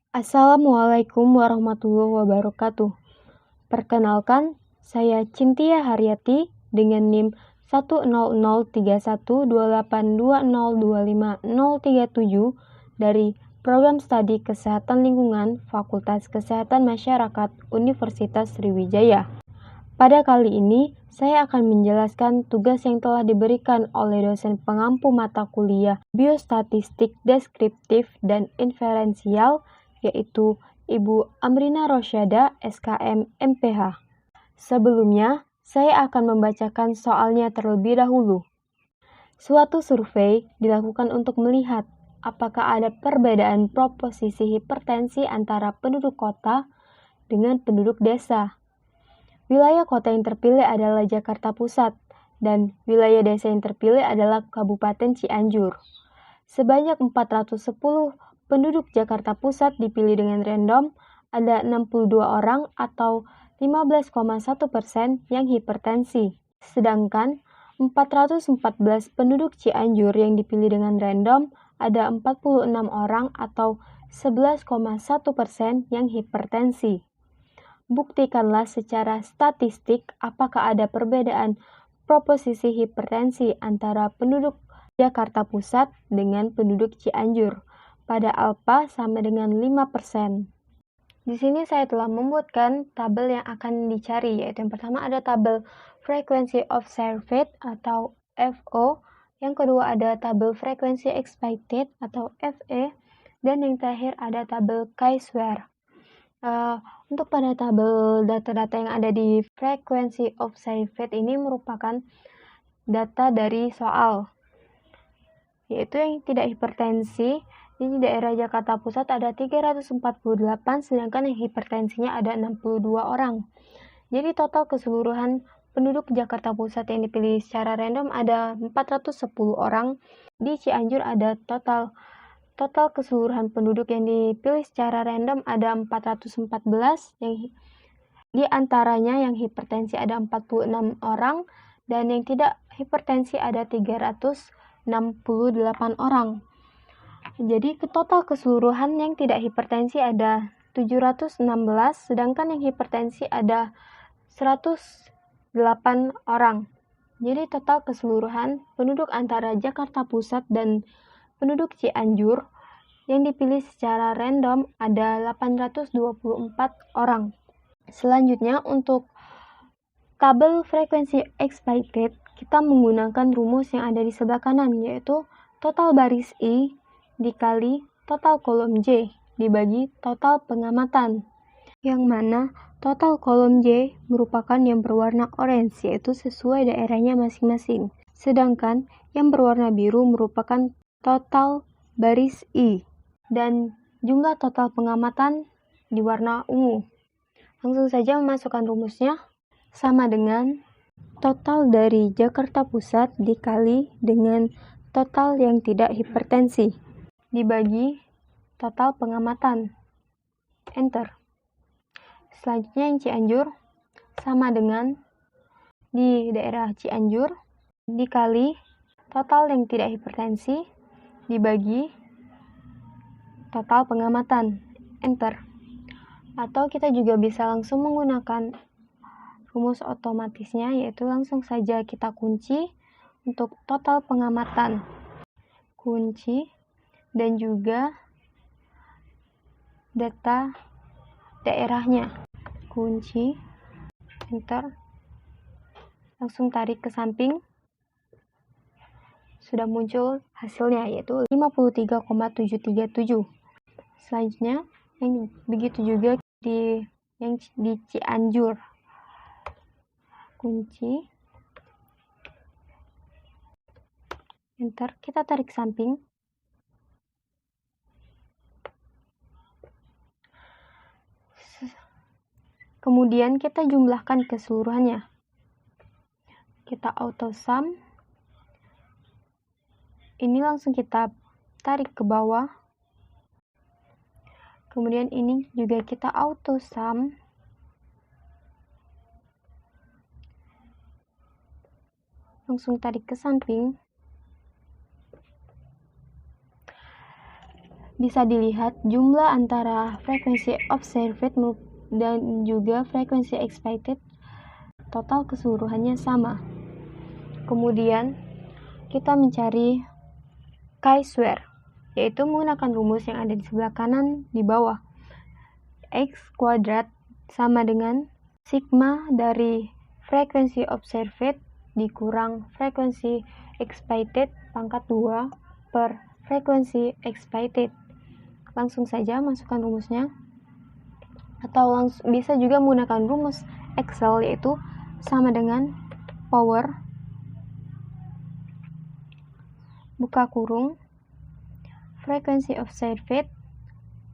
Assalamualaikum warahmatullahi wabarakatuh. Perkenalkan, saya Cintia Haryati dengan NIM 1003128202537 dari Program Studi Kesehatan Lingkungan Fakultas Kesehatan Masyarakat Universitas Sriwijaya. Pada kali ini, saya akan menjelaskan tugas yang telah diberikan oleh dosen pengampu mata kuliah Biostatistik Deskriptif dan Inferensial, yaitu Ibu Amrina Rosyada, SKM MPH. Sebelumnya, saya akan membacakan soalnya terlebih dahulu. Suatu survei dilakukan untuk melihat apakah ada perbedaan proposisi hipertensi antara penduduk kota dengan penduduk desa. Wilayah kota yang terpilih adalah Jakarta Pusat, dan wilayah desa yang terpilih adalah Kabupaten Cianjur. Sebanyak 410 penduduk Jakarta Pusat dipilih dengan random, ada 62 orang atau 15,1% yang hipertensi. Sedangkan 414 penduduk Cianjur yang dipilih dengan random, ada 46 orang atau 11,1% yang hipertensi. Buktikanlah secara statistik apakah ada perbedaan proposisi hipertensi antara penduduk Jakarta Pusat dengan penduduk Cianjur pada alfa sama dengan 5%. Di sini saya telah membuatkan tabel yang akan dicari, yaitu yang pertama ada tabel Frequency Observed atau FO, yang kedua ada tabel Frequency Expected atau FE, dan yang terakhir ada tabel Chi-square. Untuk pada tabel data-data yang ada di Frequency Observed ini merupakan data dari soal, yaitu yang tidak hipertensi. Di daerah Jakarta Pusat ada 348, sedangkan yang hipertensinya ada 62 orang. Jadi total keseluruhan penduduk Jakarta Pusat yang dipilih secara random ada 410 orang. Di Cianjur ada total keseluruhan penduduk yang dipilih secara random ada 414, yang di antaranya yang hipertensi ada 46 orang, dan yang tidak hipertensi ada 368 orang. Jadi total keseluruhan yang tidak hipertensi ada 716, sedangkan yang hipertensi ada 108 orang. Jadi total keseluruhan penduduk antara Jakarta Pusat dan penduduk Cianjur yang dipilih secara random ada 824 orang. Selanjutnya untuk tabel frekuensi expected, kita menggunakan rumus yang ada di sebelah kanan, yaitu total baris I dikali total kolom J dibagi total pengamatan, yang mana total kolom J merupakan yang berwarna orange, yaitu sesuai daerahnya masing-masing. Sedangkan yang berwarna biru merupakan total baris I, dan jumlah total pengamatan di warna ungu. Langsung saja memasukkan rumusnya, sama dengan total dari Jakarta Pusat dikali dengan total yang tidak hipertensi dibagi total pengamatan. Enter. Selanjutnya yang Cianjur, sama dengan di daerah Cianjur dikali total yang tidak hipertensi dibagi total pengamatan. Enter. Atau kita juga bisa langsung menggunakan rumus otomatisnya, yaitu langsung saja kita kunci untuk total pengamatan, kunci, dan juga data daerahnya, kunci, enter, langsung tarik ke samping, sudah muncul hasilnya, yaitu 53,737. Selanjutnya yang begitu juga di Cianjur, kunci, enter, kita tarik samping, kemudian kita jumlahkan keseluruhannya. Kita auto sum, ini langsung kita tarik ke bawah, kemudian ini juga kita auto sum, langsung tarik ke samping. bisa dilihat jumlah antara frekuensi observed dan juga frekuensi expected total keseluruhannya sama. Kemudian kita mencari chi-square, yaitu menggunakan rumus yang ada di sebelah kanan di bawah. X kuadrat sama dengan sigma dari frekuensi observed dikurang frekuensi expected pangkat 2 per frekuensi expected. Langsung saja masukkan rumusnya, atau bisa juga menggunakan rumus Excel, yaitu sama dengan power buka kurung frekuensi observed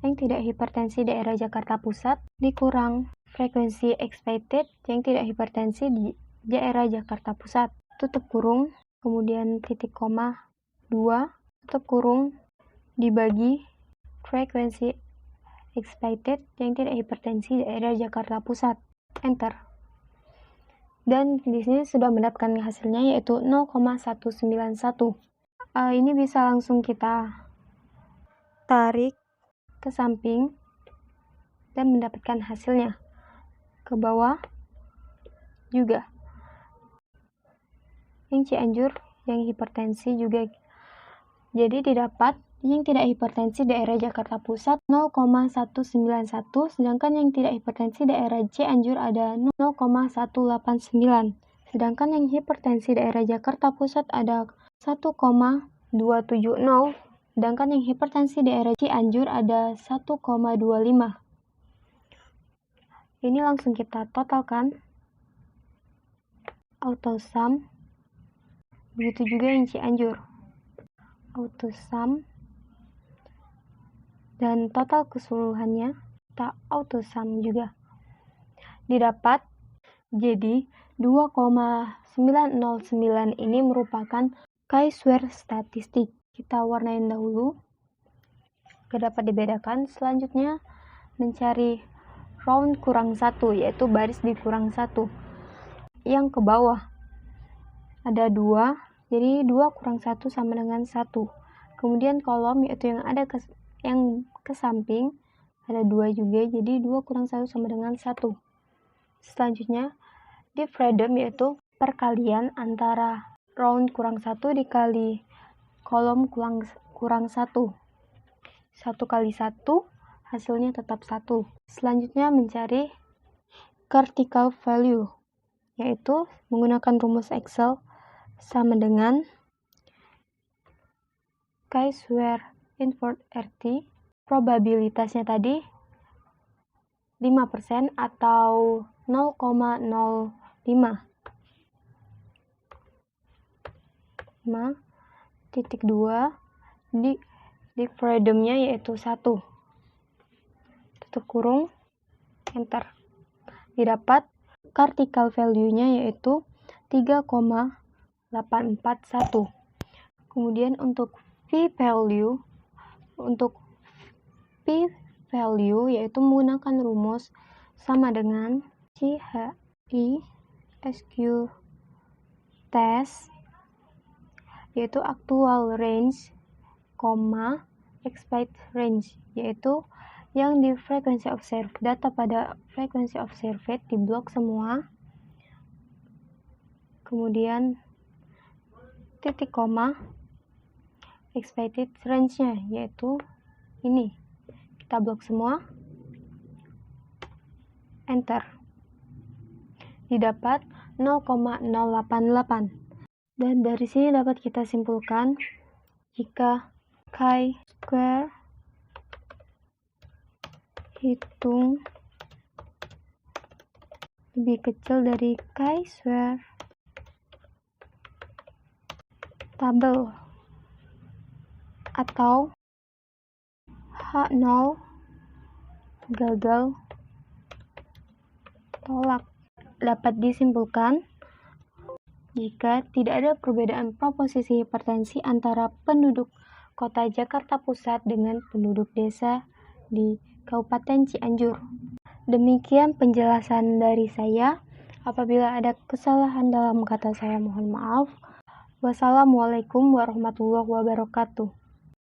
yang tidak hipertensi daerah Jakarta Pusat dikurang frekuensi expected yang tidak hipertensi di daerah Jakarta Pusat, tutup kurung, kemudian titik koma 2, tutup kurung, dibagi frekuensi expected yang tidak hipertensi daerah Jakarta Pusat, enter. Dan di sini sudah mendapatkan hasilnya, yaitu 0,191. Ini bisa langsung kita tarik ke samping dan mendapatkan hasilnya. Ke bawah juga yang Cianjur yang hipertensi juga, jadi didapat yang tidak hipertensi daerah Jakarta Pusat 0,191, sedangkan yang tidak hipertensi daerah Cianjur ada 0,189, sedangkan yang hipertensi daerah Jakarta Pusat ada 1,270, sedangkan yang hipertensi daerah Cianjur ada 1,25. Ini langsung kita totalkan, auto sum, begitu juga yang Cianjur, auto sum, dan total keseluruhannya kita auto sum juga. Didapat jadi 2,909 ini merupakan chi-square statistik. Kita warnain dahulu agar dapat dibedakan. Selanjutnya mencari round kurang 1, yaitu baris dikurang 1. Yang ke bawah ada 2, jadi 2 kurang 1 sama dengan 1. Kemudian kolom, yaitu yang ada yang ke samping ada 2 juga, jadi 2 kurang 1 sama dengan 1. Selanjutnya di freedom, yaitu perkalian antara round kurang 1 dikali kolom kurang 1. 1 kali 1 hasilnya tetap 1. Selanjutnya mencari vertical value, yaitu menggunakan rumus Excel sama dengan chi-square invert RT, probabilitasnya tadi 5% atau 0,05. 5.2 di freedomnya yaitu 1, tutup kurung, enter. Didapat vertical value-nya yaitu 3,841. Kemudian untuk p-value yaitu menggunakan rumus sama dengan CHI SQ test, yaitu actual range, expected range, yaitu yang di frekuensi observed, data pada frekuensi observed di blok semua, kemudian titik koma, expected range-nya yaitu ini, kita blok semua, enter. Didapat 0,088. Dan dari sini dapat kita simpulkan jika chi-square hitung lebih kecil dari chi-square tabel atau H0 gagal tolak. Dapat disimpulkan jika tidak ada perbedaan proposisi hipertensi antara penduduk kota Jakarta Pusat dengan penduduk desa di Kabupaten Cianjur. Demikian penjelasan dari saya. Apabila ada kesalahan dalam kata saya, mohon maaf. Wassalamualaikum warahmatullahi wabarakatuh.